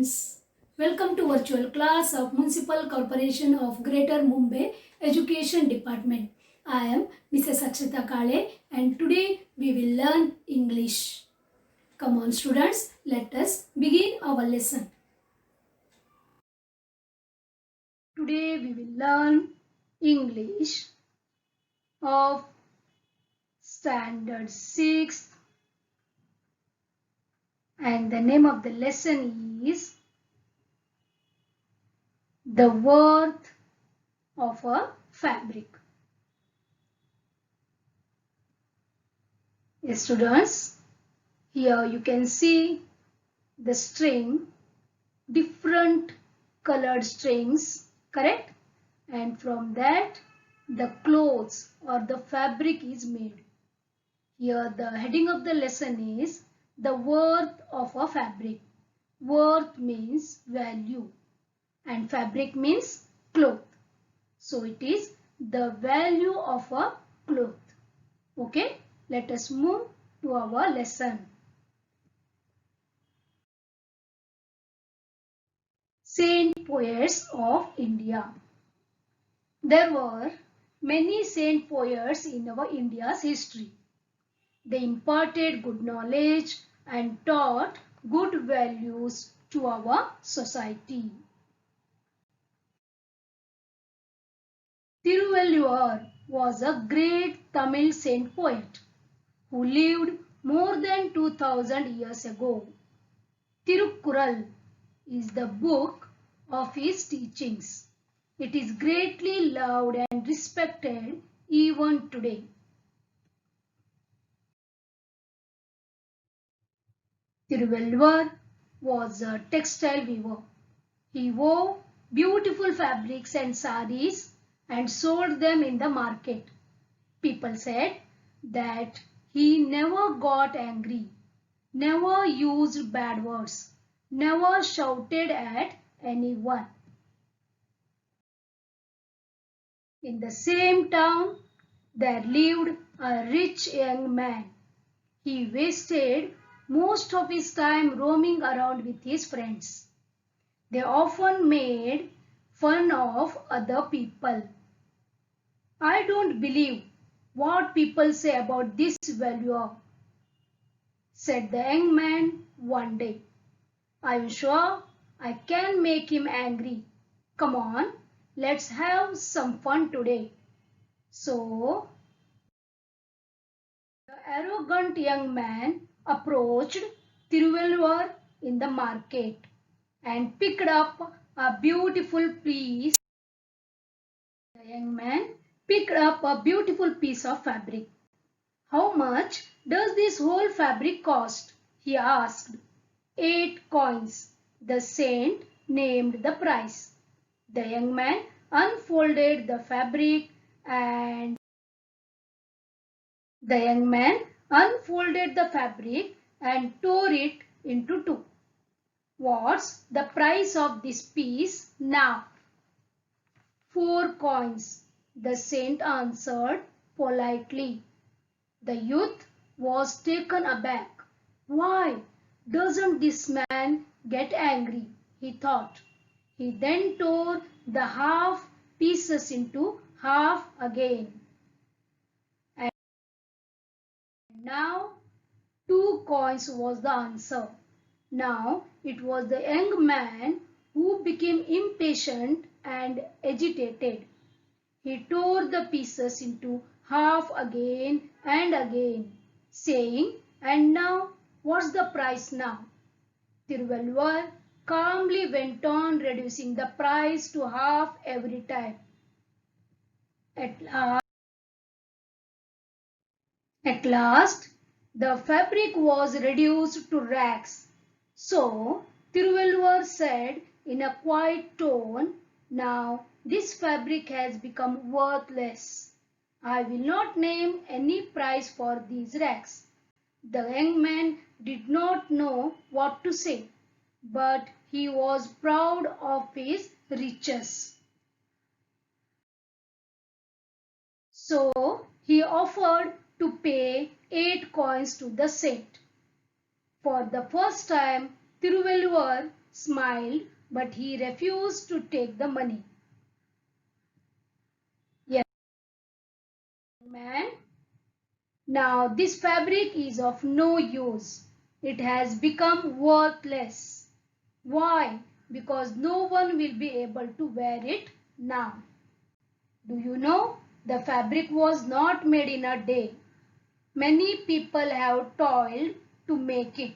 students, welcome to virtual class of Municipal Corporation of Greater Mumbai Education Department. I am Mrs. Akshata Kale and today we will learn English. Come on students, let us begin our lesson. Today we will learn English of Standard 6 and the name of the lesson is The Worth of a Fabric. Yes, students, here you can see the string, different colored strings, correct? And from that the clothes or the fabric is made. Here the heading of the lesson is the worth of a fabric. Worth means value and fabric means cloth. So it is the value of a cloth. Okay, let us move to our lesson. Saint poets of India. There were many saint poets in our India's history. They imparted good knowledge and taught good values to our society. Tiruvalluvar was a great Tamil saint poet who lived more than 2000 years ago. Tirukkural is the book of his teachings. It is greatly loved and respected even today. Tiruvalluvar was a textile weaver. He wove beautiful fabrics and saris and sold them in the market. People said that he never got angry, never used bad words, never shouted at anyone. In the same town, there lived a rich young man. He wasted most of his time roaming around with his friends. They often made fun of other people. I don't believe what people say about this valuer, said the young man one day. I am sure I can make him angry. Come on, let's have some fun today. So, the arrogant young man approached Tiruvalluvar in the market and picked up a beautiful piece. The young man picked up a beautiful piece of fabric. How much does this whole fabric cost? He asked. 8 coins. The saint named the price. The young man unfolded the fabric and tore it into two. What's the price of this piece now? 4 coins, the saint answered politely. The youth was taken aback. Why doesn't this man get angry? He thought. He then tore the half pieces into half again. And now 2 coins was the answer. Now it was the young man who became impatient and agitated. He tore the pieces into half again and again, saying, "And now, what's the price now?" Tiruvalluvar calmly went on reducing the price to half every time. At last, the fabric was reduced to rags. So, Tiruvalluvar said in a quiet tone, "Now this fabric has become worthless. I will not name any price for these rags." The young man did not know what to say, but he was proud of his riches. So he offered to pay 8 coins to the saint. For the first time, Tiruvalluvar smiled, but he refused to take the money. Yes, man. Now this fabric is of no use. It has become worthless. Why? Because no one will be able to wear it now. Do you know? The fabric was not made in a day. Many people have toiled to make it.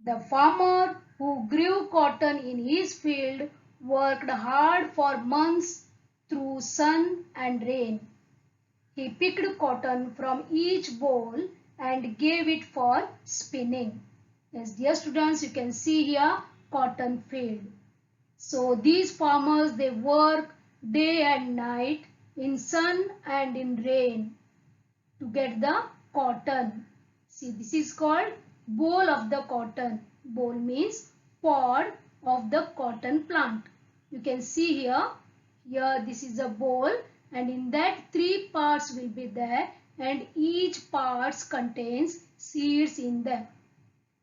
The farmer who grew cotton in his field worked hard for months through sun and rain. He picked cotton from each boll and gave it for spinning. Yes, dear students, you can see here cotton field. So these farmers, they work day and night in sun and in rain to get the cotton. See, this is called boll of the cotton. Boll means pod of the cotton plant. You can see here this is a boll, and in that 3 parts will be there, and each parts contains seeds in them.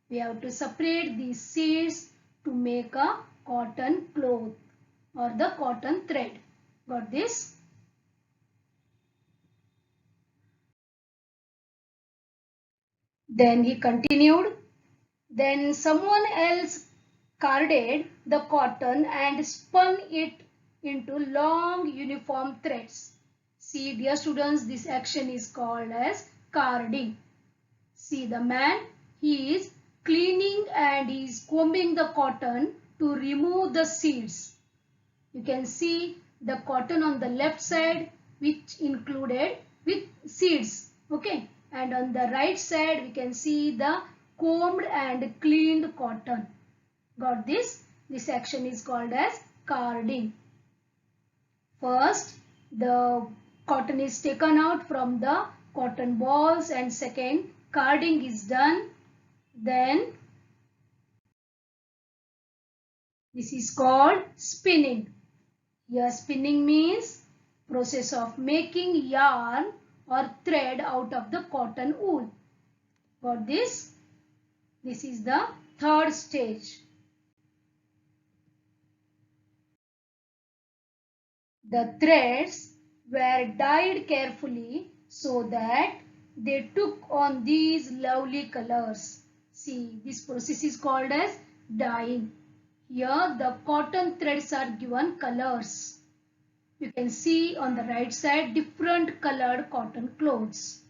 We have to separate these seeds to make a cotton cloth or the cotton thread. Got this? Then he continued. Then someone else carded the cotton and spun it into long uniform threads. See, dear students, this action is called as carding. See, the man, he is cleaning and he is combing the cotton to remove the seeds. You can see the cotton on the left side, which included with seeds. Okay, and on the right side we can see the combed and cleaned cotton. Got this? This action is called as carding. First, the cotton is taken out from the cotton balls, and second, carding is done. Then this is called spinning. Here spinning means process of making yarn or thread out of the cotton wool. Got this? This is the third stage. The threads were dyed carefully so that they took on these lovely colors. See, this process is called as dyeing. Here the cotton threads are given colors. You can see on the right side different colored cotton clothes.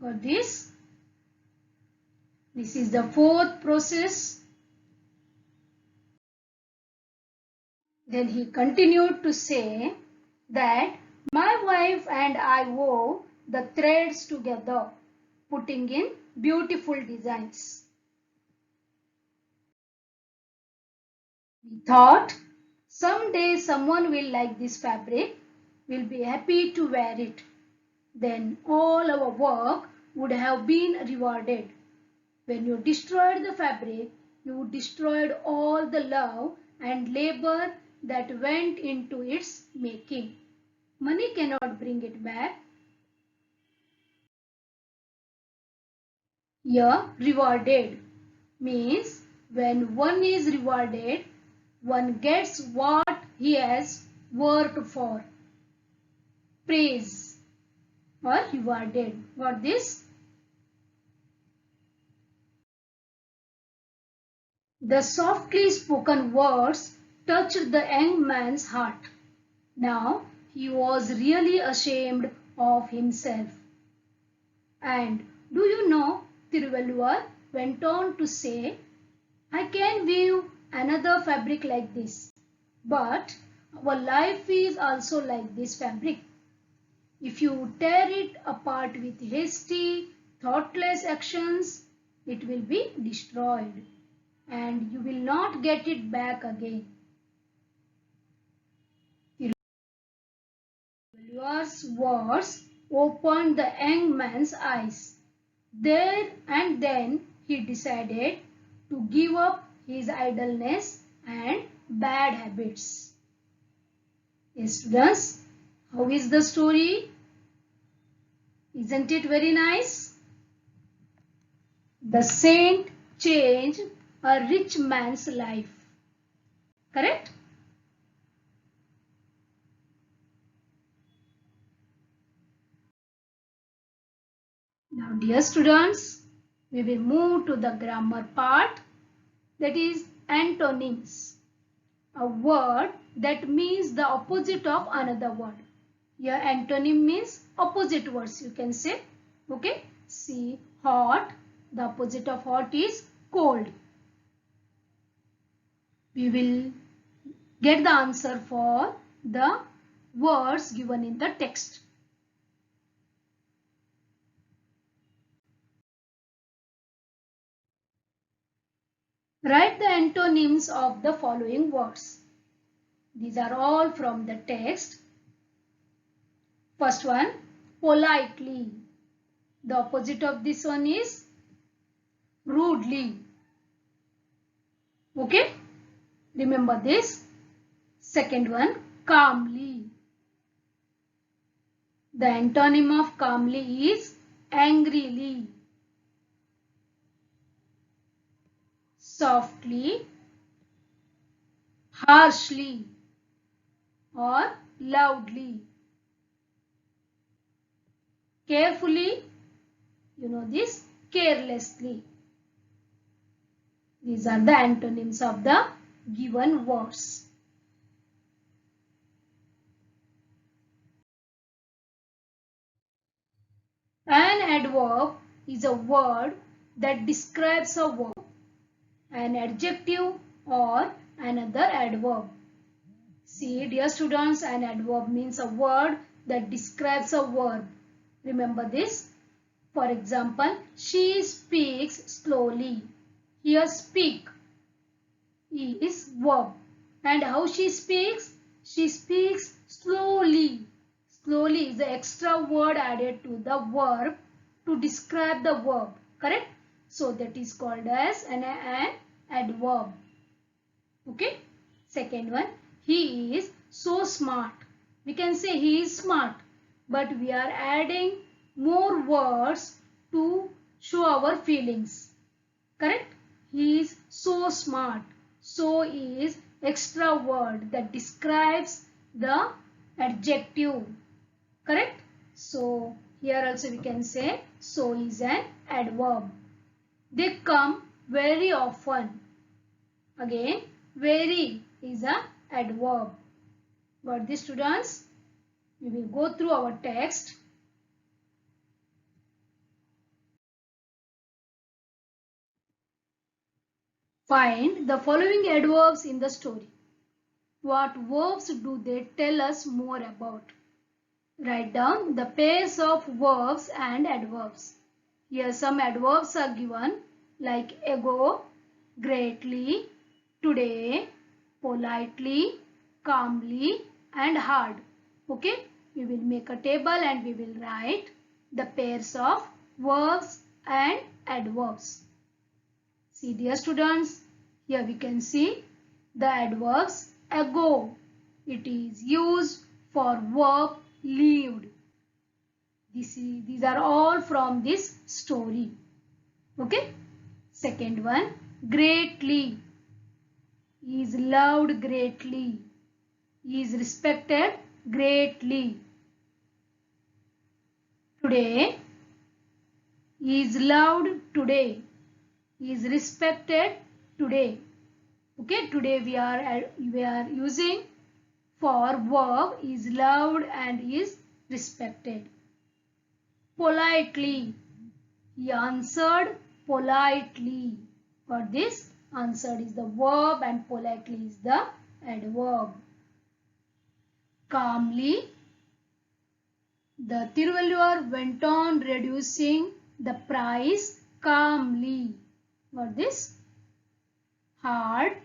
Got this? This is the fourth process. Then he continued to say that my wife and I wove the threads together, putting in beautiful designs. We thought someday someone will like this fabric, will be happy to wear it. Then all our work would have been rewarded. When you destroyed the fabric, you destroyed all the love and labor that went into its making. Money cannot bring it back. Here, rewarded means when one is rewarded, one gets what he has worked for. Praise or rewarded. Got this? The softly spoken words touched the young man's heart. Now he was really ashamed of himself. And do you know, Tiruvalluvar went on to say, I can weave another fabric like this, but our life is also like this fabric. If you tear it apart with hasty, thoughtless actions, it will be destroyed and you will not get it back again. Tiruvalluvar's words opened the young man's eyes. There and then he decided to give up his idleness and bad habits. Yes, students, how is the story? Isn't it very nice? The saint changed a rich man's life. Correct? Now, dear students, we will move to the grammar part, that is antonyms. A word that means the opposite of another word. Here antonym means opposite words, you can say. Okay. See, hot. The opposite of hot is cold. We will get the answer for the words given in the text. Write the antonyms of the following words. These are all from the text. First one, politely. The opposite of this one is rudely. Okay, remember this. Second one, calmly. The antonym of calmly is angrily. Softly, harshly, or loudly. Carefully, you know this, carelessly. These are the antonyms of the given words. An adverb is a word that describes a verb, an adjective or another adverb. See, dear students, an adverb means a word that describes a verb. Remember this. For example, she speaks slowly. Here speak is verb. And how she speaks? She speaks slowly. Slowly is the extra word added to the verb to describe the verb. Correct? So that is called as an adverb. Okay. Second one, he is so smart. We can say he is smart, but we are adding more words to show our feelings. Correct? He is so smart. So is extra word that describes the adjective. Correct? So here also we can say so is an adverb. They come very often. Again, very is an adverb. Got this, students? We will go through our text. Find the following adverbs in the story. What verbs do they tell us more about? Write down the pairs of verbs and adverbs. Here some adverbs are given like ago, greatly, today, politely, calmly and hard. Okay, we will make a table and we will write the pairs of verbs and adverbs. See, dear students, here we can see the adverbs ago. It is used for verb lived. These are all from this story. Okay. Second one, greatly. He is loved greatly. He is respected greatly. Today, he is loved today. He is respected today. Okay, today we are using for verb is loved and is respected. Politely. He answered politely. For this, answered is the verb and politely is the adverb. Calmly. The Tiruvalluvar went on reducing the price calmly. Got this? Hard.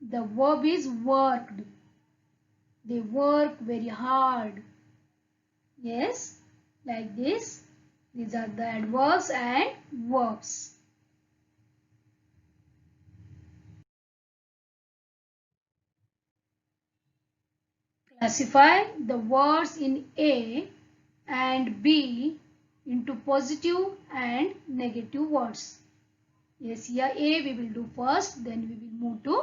The verb is worked. They work very hard. Yes, like this. These are the adverbs and verbs. Classify the words in A and B into positive and negative words. Yes, here A we will do first, then we will move to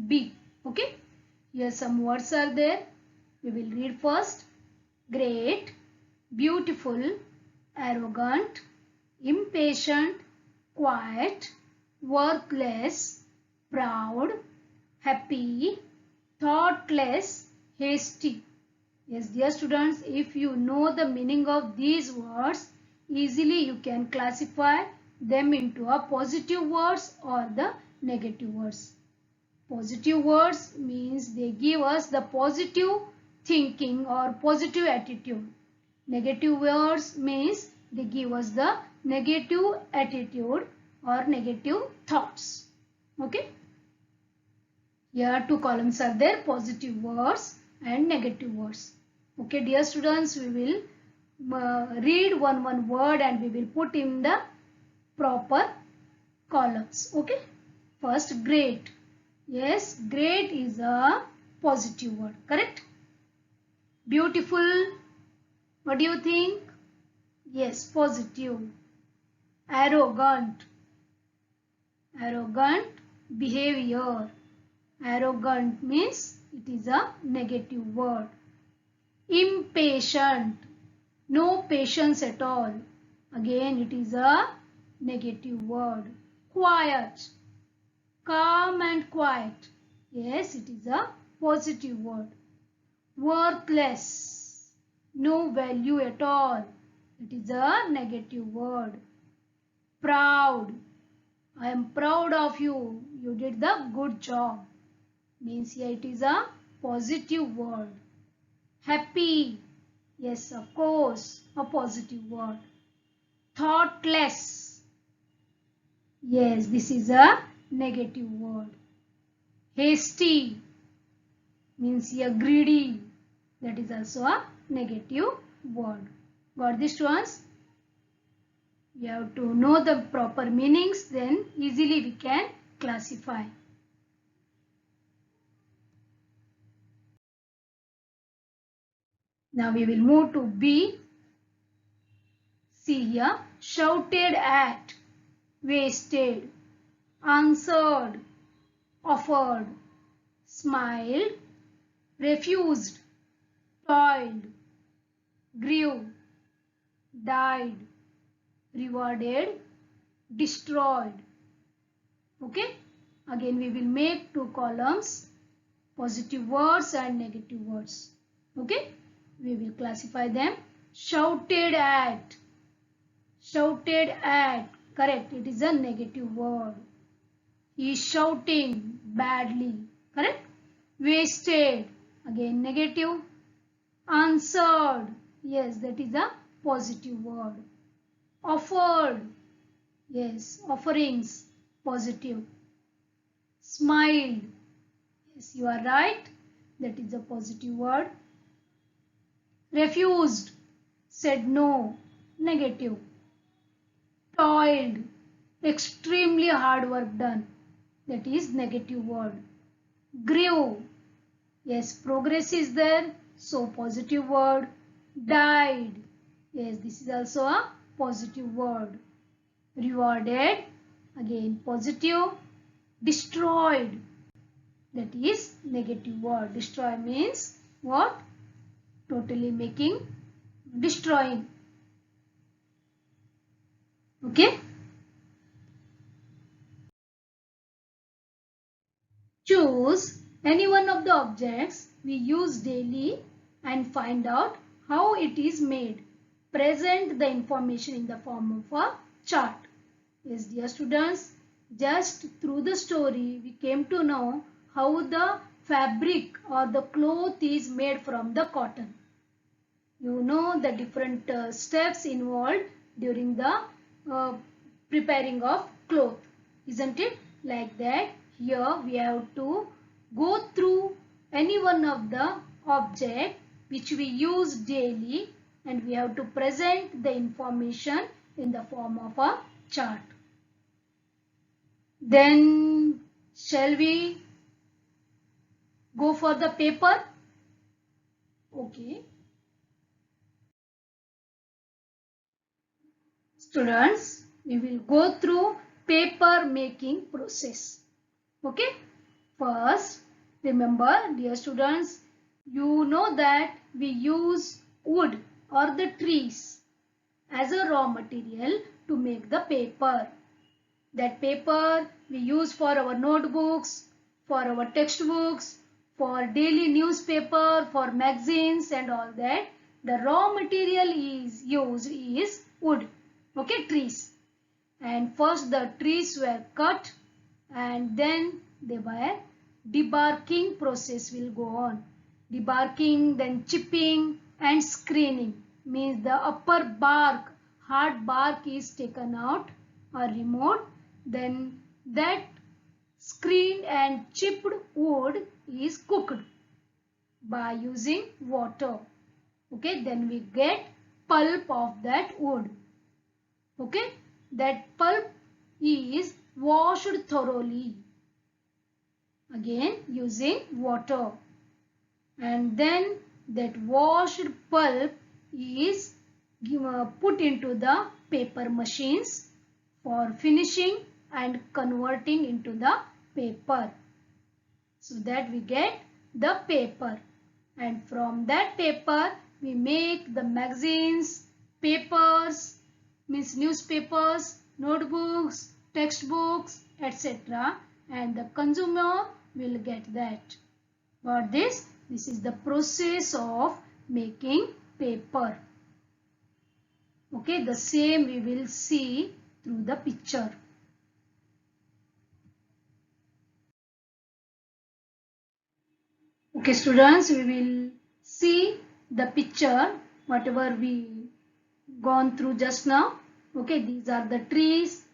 B. Okay. Here some words are there. We will read first. Great, beautiful, arrogant, impatient, quiet, worthless, proud, happy, thoughtless, hasty. Yes, dear students, if you know the meaning of these words, easily you can classify them into a positive words or the negative words. Positive words means they give us the positive thinking or positive attitude. Negative words means they give us the negative attitude or negative thoughts. Okay. Here two columns are there, positive words and negative words. Okay, dear students, we will read one word and we will put in the proper columns. Okay. First, great. Yes, great is a positive word, correct? Beautiful, what do you think? Yes, positive. Arrogant, arrogant behavior. Arrogant means it is a negative word. Impatient, no patience at all. Again, it is a negative word. Quiet, calm and quiet. Yes, it is a positive word. Worthless, no value at all. It is a negative word. Proud, I am proud of you. You did the good job. Means here it is a positive word. Happy, yes, of course, a positive word. Thoughtless, yes, this is a negative word. Hasty means here greedy, that is also a negative word. Got this ones? We have to know the proper meanings, then easily we can classify. Now we will move to B. See here, shouted at, wasted, answered, offered, smiled, refused, toiled, grew, died, rewarded, destroyed. Okay. Again we will make two columns, positive words and negative words. Okay. We will classify them. Shouted at. Shouted at. Correct. It is a negative word. He is shouting badly. Correct. Wasted. Again negative. Answered. Yes, that is a positive word. Offered. Yes, offerings. Positive. Smiled. Yes, you are right. That is a positive word. Refused. Said no. Negative. Toiled. Extremely hard work done. That is negative word. Grew. Yes, progress is there. So positive word. Died. Yes, this is also a positive word. Rewarded. Again positive. Destroyed. That is negative word. Destroy means what? Totally making, destroying. Okay. Choose any one of the objects we use daily and find out how it is made. Present the information in the form of a chart. Yes, dear students, just through the story we came to know how the fabric or the cloth is made from the cotton. You know the different steps involved during the preparing of cloth, isn't it? Like that, here we have to go through any one of the object which we use daily and we have to present the information in the form of a chart. Then shall we go for the paper? Okay. Students, we will go through paper making process. Okay. First, remember, dear students, you know that we use wood or the trees as a raw material to make the paper. That paper we use for our notebooks, for our textbooks, for daily newspaper, for magazines and all that. The raw material is used is wood. Okay, trees. And first the trees were cut and then they were debarking process will go on. Debarking, then chipping and screening means the upper bark, hard bark is taken out or removed. Then that screened and chipped wood is cooked by using water. Okay, then we get pulp of that wood. Okay, that pulp is washed thoroughly again using water, and then that washed pulp is put into the paper machines for finishing and converting into the paper, so that we get the paper, and from that paper we make the magazines, papers, means newspapers, notebooks, textbooks, etc. and the consumer will get that. Got this? This is the process of making paper. Okay, the same we will see through the picture. Okay, students, we will see the picture, whatever we gone through just now. Okay, these are the trees.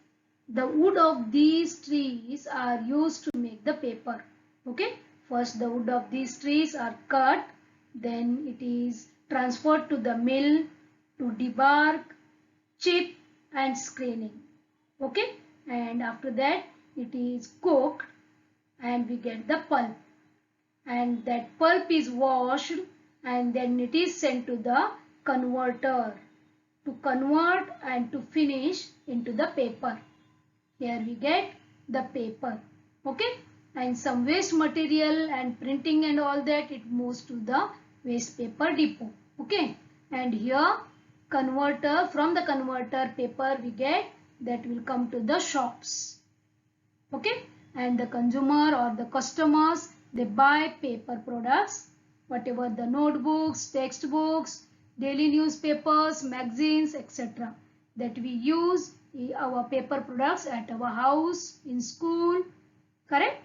The wood of these trees are used to make the paper. Okay, first the wood of these trees are cut, then it is transferred to the mill to debark, chip and screening. Okay, and after that it is cooked and we get the pulp, and that pulp is washed and then it is sent to the converter to convert and to finish into the paper. Here we get the paper. Okay, and some waste material and printing and all that, it moves to the waste paper depot. Okay, and here converter, from the converter paper we get, that will come to the shops. Okay, and the consumer or the customers, they buy paper products, whatever the notebooks, textbooks, daily newspapers, magazines, etc. that we use our paper products at our house, in school, correct?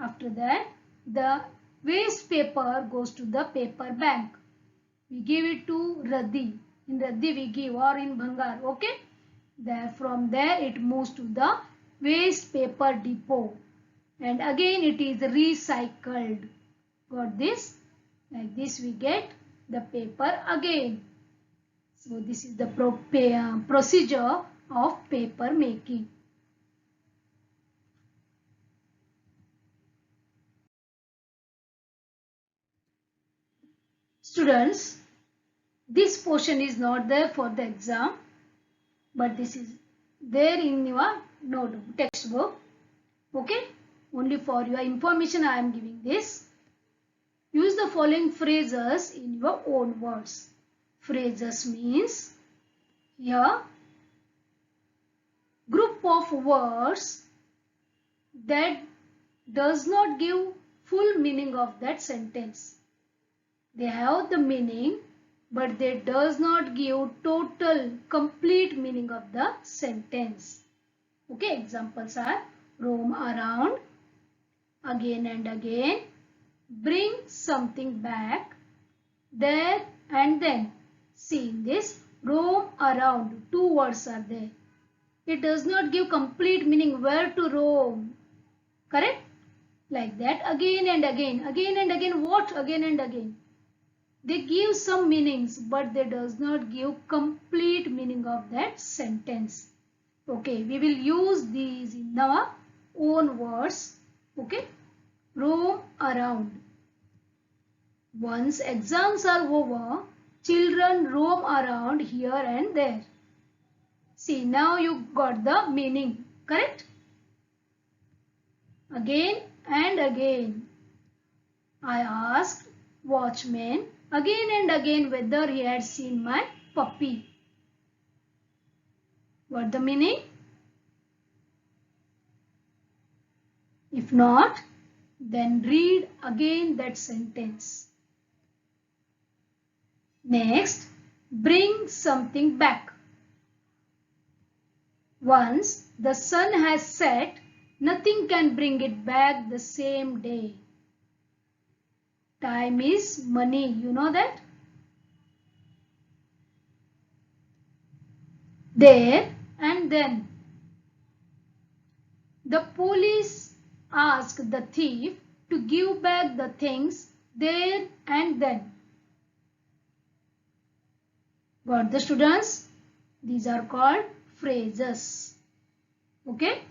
After that, the waste paper goes to the paper bank. We give it to Radhi. In Radhi we give, or in Bhangar. Okay? There, from there it moves to the waste paper depot. And again it is recycled. Got this? Like this we get the paper again. So this is the procedure of paper making. Students, this portion is not there for the exam, but this is there in your notebook, textbook. Okay, only for your information I am giving this. Use the following phrases in your own words. Phrases means here group of words that does not give full meaning of that sentence. They have the meaning, but they does not give total complete meaning of the sentence. Okay, examples are roam around, again and again, bring something back, there and then. See, in this roam around, two words are there. It does not give complete meaning where to roam. Correct? Like that, again and again. Again and again, what? Again and again. They give some meanings, but they does not give complete meaning of that sentence. Okay, we will use these in our own words. Okay, roam around. Once exams are over, children roam around here and there. See, now you got the meaning, correct? Again and again, I asked watchman again and again whether he had seen my puppy. What the meaning? If not, then read again that sentence. Next, bring something back. Once the sun has set, nothing can bring it back the same day. Time is money, you know that? There and then. The police asked the thief to give back the things there and then. Got the students? These are called phrases. Okay?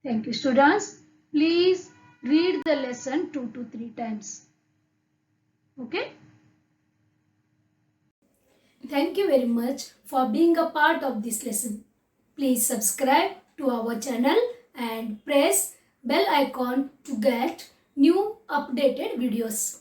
Thank you, students. Please read the lesson 2 to 3 times. Okay? Thank you very much for being a part of this lesson. Please subscribe to our channel and press bell icon to get new updated videos.